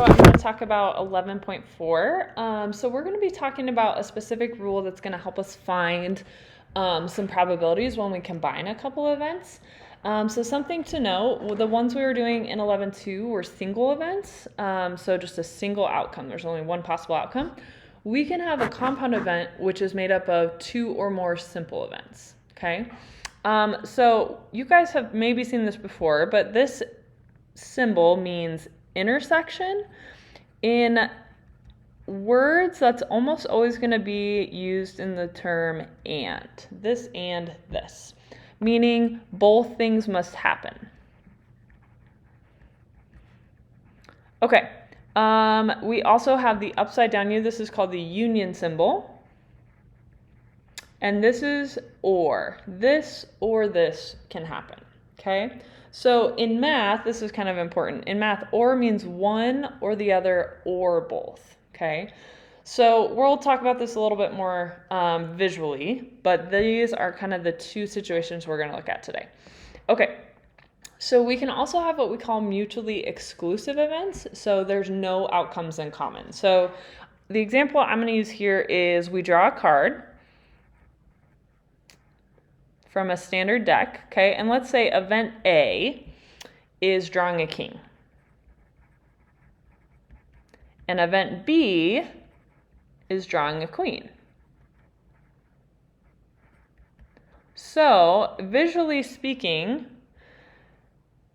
I'm going to talk about 11.4. So we're going to be talking about a specific rule that's going to help us find some probabilities when we combine a couple events. So something to note, the ones we were doing in 11.2 were single events, so just a single outcome. There's only one possible outcome. We can have a compound event which is made up of two or more simple events, okay? So you guys have maybe seen this before, but this symbol means intersection. In words, that's almost always going to be used in the term and this, meaning both things must happen. Okay, we also have the upside down U. This is called the union symbol. And this is or. This or this can happen, okay? So in math, this is kind of important. In math, or means one or the other or both, okay? So we'll talk about this a little bit more visually, but these are kind of the two situations we're going to look at today. Okay, so we can also have what we call mutually exclusive events. So there's no outcomes in common. So the example I'm going to use here is we draw a card from a standard deck, okay? And let's say event A is drawing a king. And event B is drawing a queen. So, visually speaking,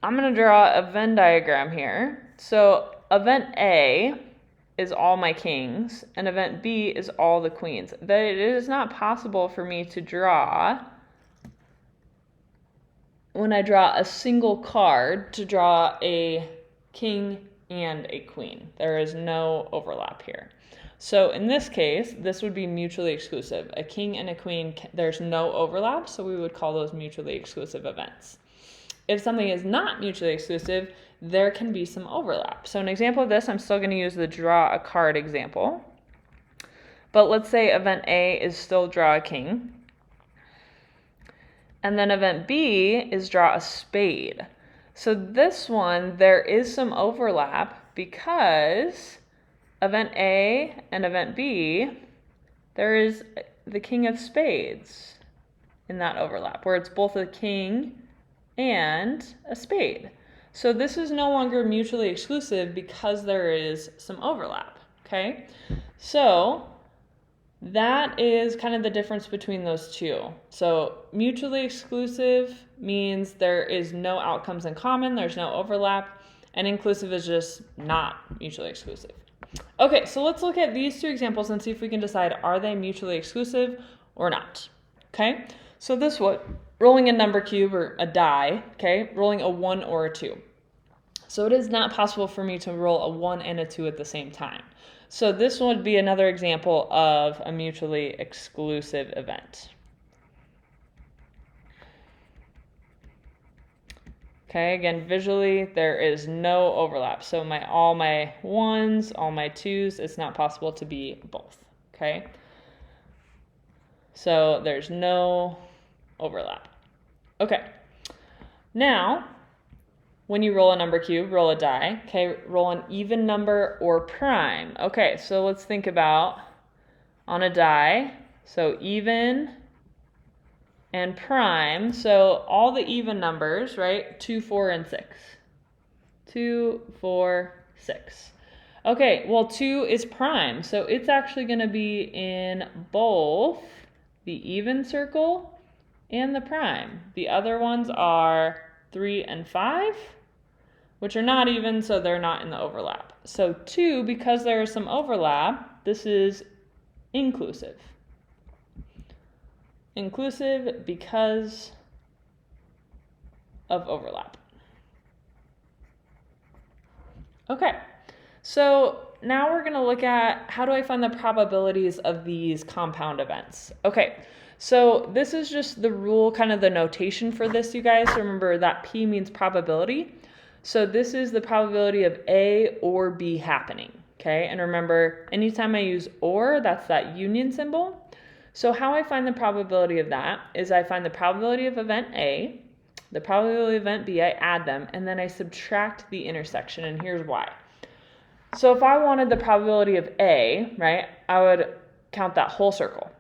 I'm going to draw a Venn diagram here. So, event A is all my kings, and event B is all the queens. That it is not possible for me to draw, when I draw a single card, to draw a king and a queen. There is no overlap here. So in this case, this would be mutually exclusive. A king and a queen, there's no overlap, so we would call those mutually exclusive events. If something is not mutually exclusive, there can be some overlap. So an example of this, I'm still going to use the draw a card example. But let's say event A is still draw a king. And then event B is draw a spade. So this one, there is some overlap because event A and event B, there is the king of spades in that overlap, where it's both a king and a spade. So this is no longer mutually exclusive because there is some overlap, okay? So that is kind of the difference between those two. So mutually exclusive means there is no outcomes in common, there's no overlap, and inclusive is just not mutually exclusive. Okay, so let's look at these two examples and see if we can decide, are they mutually exclusive or not? Okay, so this one, rolling a number cube or a die, okay, rolling a 1 or a 2. So it is not possible for me to roll a 1 and a 2 at the same time. So this would be another example of a mutually exclusive event. Okay, again, visually, there is no overlap. So all my 1s, all my 2s, it's not possible to be both, okay? So there's no overlap. Okay, now, when you roll a number cube, roll a die, okay, roll an even number or prime. Okay, so let's think about on a die, so even and prime, so all the even numbers, right, 2, 4, and 6. 2, 4, 6. Okay, well 2 is prime, so it's actually going to be in both the even circle and the prime. The other ones are 3 and 5, which are not even, so they're not in the overlap. So 2, because there is some overlap, this is inclusive. Inclusive because of overlap. Okay, so now we're going to look at how do I find the probabilities of these compound events. Okay, so this is just the rule, kind of the notation for this, you guys. Remember that P means probability. So this is the probability of A or B happening, okay? And remember, anytime I use or, that's that union symbol. So how I find the probability of that is I find the probability of event A, the probability of event B, I add them, and then I subtract the intersection, and here's why. So if I wanted the probability of A, right, I would count that whole circle.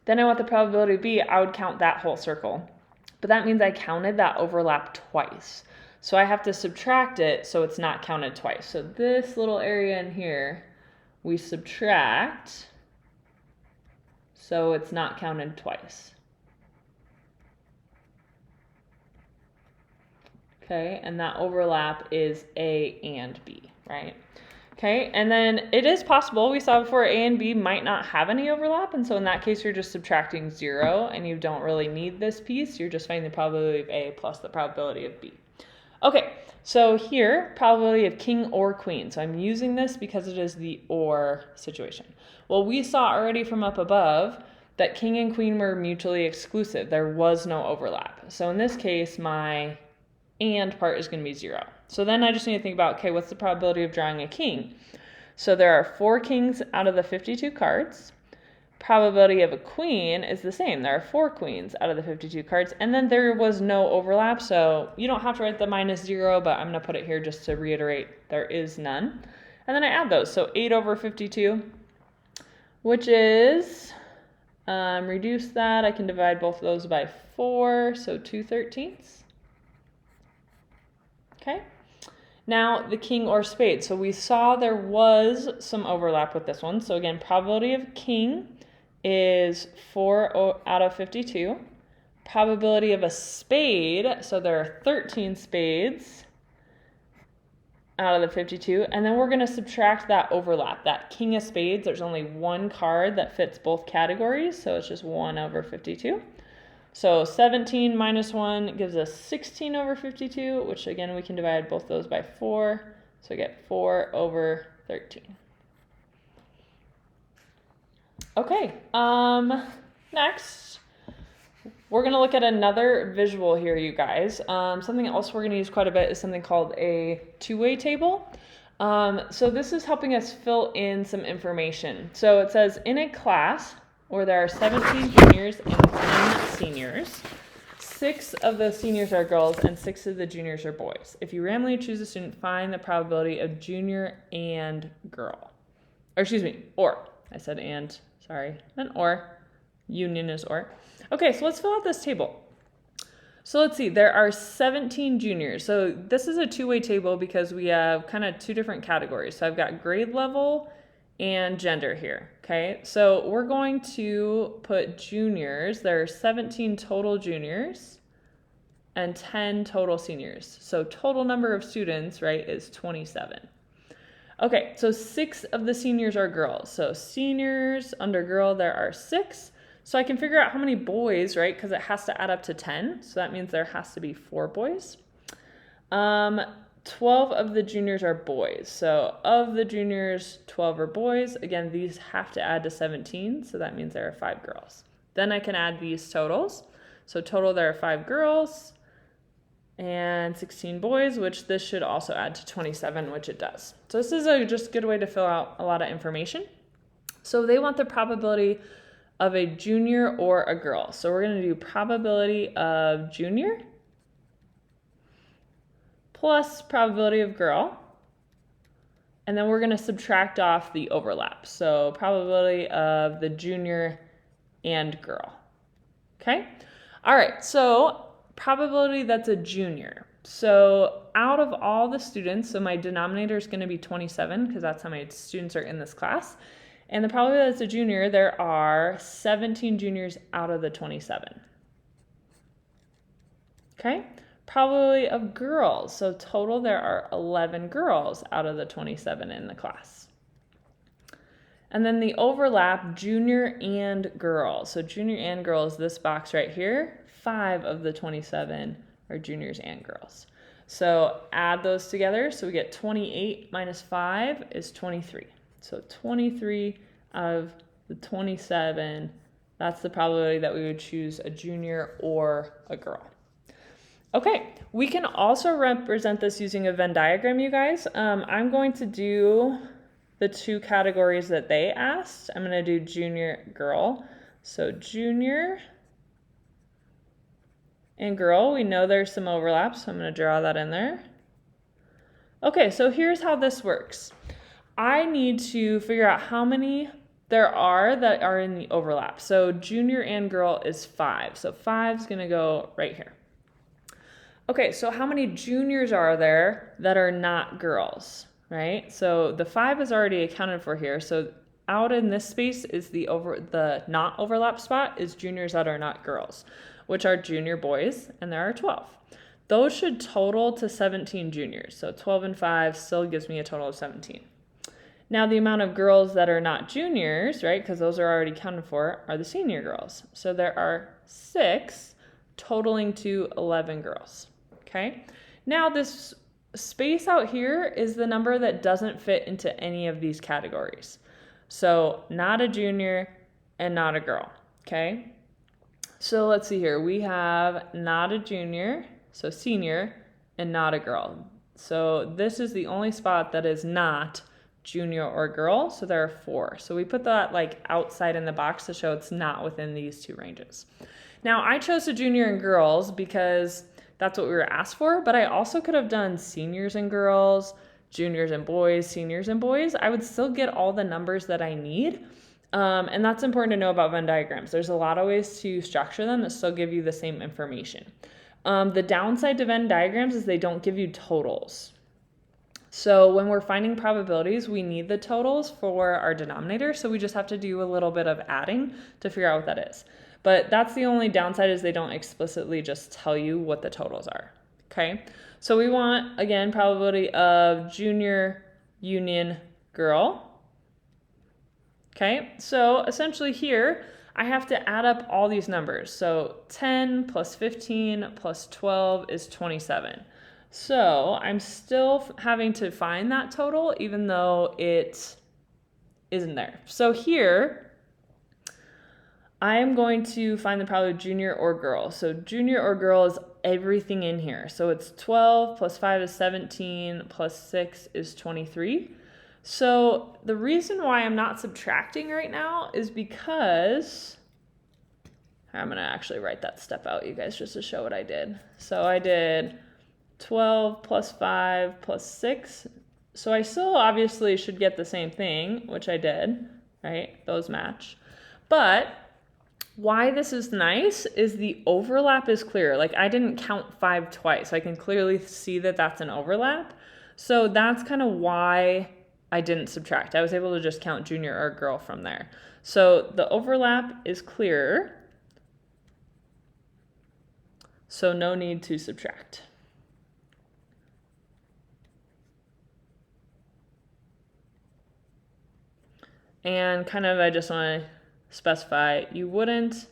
Then I want the probability of B, I would count that whole circle. But that means I counted that overlap twice. So I have to subtract it so it's not counted twice. So this little area in here, we subtract so it's not counted twice. Okay, and that overlap is A and B, right? Okay, and then it is possible, we saw before, A and B might not have any overlap, and so in that case you're just subtracting 0, and you don't really need this piece, you're just finding the probability of A plus the probability of B. Okay, so here, probability of king or queen. So I'm using this because it is the or situation. Well, we saw already from up above that king and queen were mutually exclusive. There was no overlap. So in this case, my and part is going to be 0. So then I just need to think about, okay, what's the probability of drawing a king? So there are 4 kings out of the 52 cards. Probability of a queen is the same. There are 4 queens out of the 52 cards, and then there was no overlap, so you don't have to write the -0, but I'm going to put it here just to reiterate there is none. And then I add those, so 8 over 52, which is, reduce that, I can divide both of those by 4, so 2/13. Okay. Now, the king or spade. So we saw there was some overlap with this one. So again, probability of king is 4 out of 52. Probability of a spade, so there are 13 spades out of the 52. And then we're going to subtract that overlap. That king of spades, there's only one card that fits both categories. So it's just 1 over 52. So 17 minus 1 gives us 16 over 52, which again, we can divide both those by 4. So we get 4 over 13. Okay, next, we're going to look at another visual here, you guys. Something else we're going to use quite a bit is something called a two-way table. So this is helping us fill in some information. So it says, in a class where there are 17 juniors and 10 seniors, 6 of the seniors are girls and 6 of the juniors are boys. If you randomly choose a student, find the probability of junior and girl. Or excuse me, or. I said and, sorry, then or. Union is or. Okay, so let's fill out this table. So let's see, there are 17 juniors. So this is a two-way table because we have kind of 2 different categories. So I've got grade level and gender here, okay? So we're going to put juniors. There are 17 total juniors and 10 total seniors. So total number of students, right, is 27. Okay, so 6 of the seniors are girls. So seniors under girl, there are 6. So I can figure out how many boys, right, because it has to add up to 10. So that means there has to be 4 boys. 12 of the juniors are boys. So of the juniors, 12 are boys. Again, these have to add to 17, so that means there are 5 girls. Then I can add these totals. So total there are 5 girls and 16 boys, which this should also add to 27, which it does. So this is a just good way to fill out a lot of information. So they want the probability of a junior or a girl. So we're going to do probability of junior plus probability of girl, and then we're going to subtract off the overlap. So probability of the junior and girl. Okay? All right, so probability that's a junior. So out of all the students, so my denominator is going to be 27 because that's how many students are in this class. And the probability that's a junior, there are 17 juniors out of the 27. Okay? Probability of girls. So total there are 11 girls out of the 27 in the class. And then the overlap, junior and girl. So junior and girl is this box right here. 5 of the 27 are juniors and girls. So add those together. So we get 28 minus 5 is 23. So 23 of the 27, that's the probability that we would choose a junior or a girl. Okay, we can also represent this using a Venn diagram, you guys. I'm going to do the 2 categories that they asked. I'm going to do junior, girl. So junior and girl, we know there's some overlap, so I'm going to draw that in there. Okay, so here's how this works. I need to figure out how many there are that are in the overlap. So junior and girl is 5. So 5 is going to go right here. Okay, so how many juniors are there that are not girls, right? So the 5 is already accounted for here. So out in this space is the not overlap spot is juniors that are not girls, which are junior boys, and there are 12. Those should total to 17 juniors. So 12 and 5 still gives me a total of 17. Now the amount of girls that are not juniors, right, because those are already counted for, are the senior girls. So there are 6 totaling to 11 girls, okay? Now this space out here is the number that doesn't fit into any of these categories. So not a junior and not a girl, okay? So let's see here. We have not a junior, so senior, and not a girl. So this is the only spot that is not junior or girl, so there are 4. So we put that like outside in the box to show it's not within these 2 ranges. Now I chose a junior and girls because that's what we were asked for, but I also could have done seniors and girls, juniors and boys, seniors and boys. I would still get all the numbers that I need. And that's important to know about Venn diagrams. There's a lot of ways to structure them that still give you the same information. The downside to Venn diagrams is they don't give you totals. So when we're finding probabilities, we need the totals for our denominator. So we just have to do a little bit of adding to figure out what that is. But that's the only downside is they don't explicitly just tell you what the totals are. Okay. So we want, again, probability of junior union girl. Okay. So essentially here, I have to add up all these numbers. So 10 plus 15 plus 12 is 27. So I'm still having to find that total even though it isn't there. So here, I am going to find the probability of junior or girl. So junior or girl is everything in here. So it's 12 plus 5 is 17 plus 6 is 23. So the reason why I'm not subtracting right now is because I'm going to actually write that step out, you guys, just to show what I did. So I did 12 plus 5 plus 6. So I still obviously should get the same thing, which I did, right? Those match. But why this is nice is the overlap is clear. Like I didn't count 5 twice. I can clearly see that that's an overlap. So that's kind of why I didn't subtract. I was able to just count junior or girl from there. So the overlap is clear. So no need to subtract. And kind of, I just want to specify, you wouldn't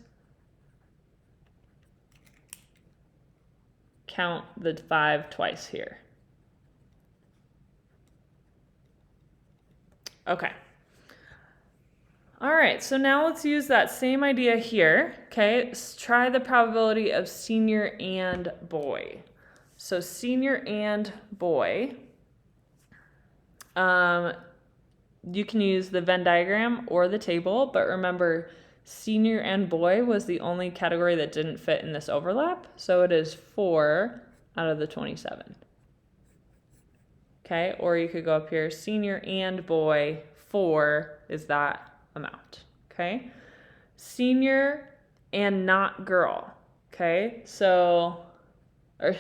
count the 5 twice here. Okay. All right, so now let's use that same idea here. Okay, let's try the probability of senior and boy. So senior and boy. You can use the Venn diagram or the table, but remember, senior and boy was the only category that didn't fit in this overlap. So it is 4 out of the 27. Okay, or you could go up here, senior and boy, 4 is that amount. Okay, senior and not girl. Okay, so, or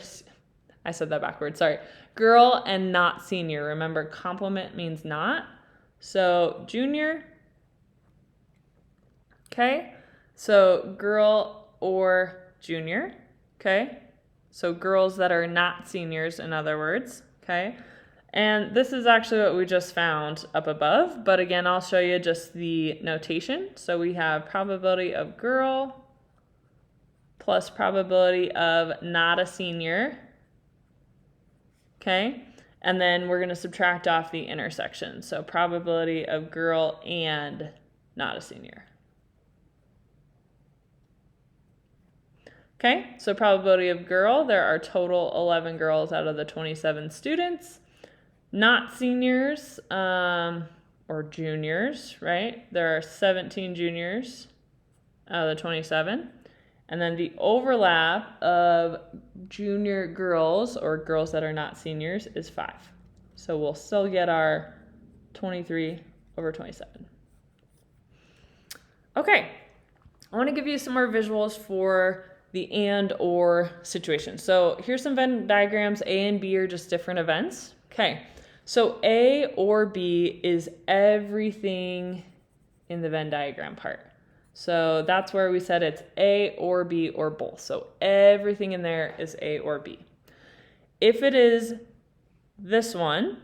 I said that backwards, sorry. Girl and not senior. Remember, complement means not. So junior, okay? So girl or junior, okay? So girls that are not seniors, in other words, okay? And this is actually what we just found up above, but again, I'll show you just the notation. So we have probability of girl plus probability of not a senior, okay? And then we're going to subtract off the intersection. So probability of girl and not a senior. Okay, so probability of girl, there are total 11 girls out of the 27 students. Not seniors or juniors, right? There are 17 juniors out of the 27. And then the overlap of junior girls or girls that are not seniors is 5. So we'll still get our 23/27. Okay, I want to give you some more visuals for the and or situation. So here's some Venn diagrams. A and B are just different events. Okay, so A or B is everything in the Venn diagram part. So that's where we said it's A or B or both. So everything in there is A or B. If it is this one,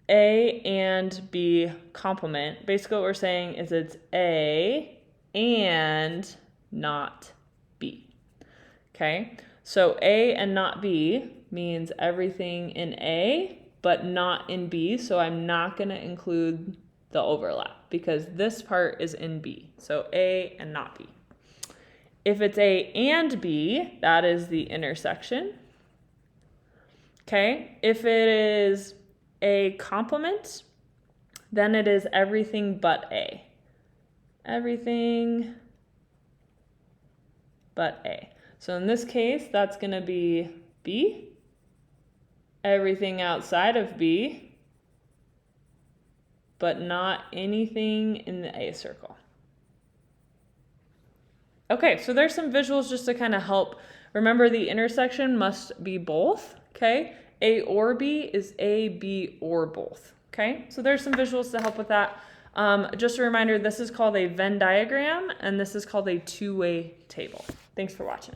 A and B complement, basically what we're saying is it's A and not B. Okay, so A and not B means everything in A but not in B, so I'm not going to include the overlap because this part is in B. So A and not B. If it's A and B, that is the intersection. Okay, if it is a complement, then it is everything but A. Everything but A. So in this case, that's going to be B. Everything outside of B, but not anything in the A circle. Okay, so there's some visuals just to kind of help. Remember, the intersection must be both, okay? A or B is A, B, or both, okay? So there's some visuals to help with that. Just a reminder, this is called a Venn diagram, and this is called a two-way table. Thanks for watching.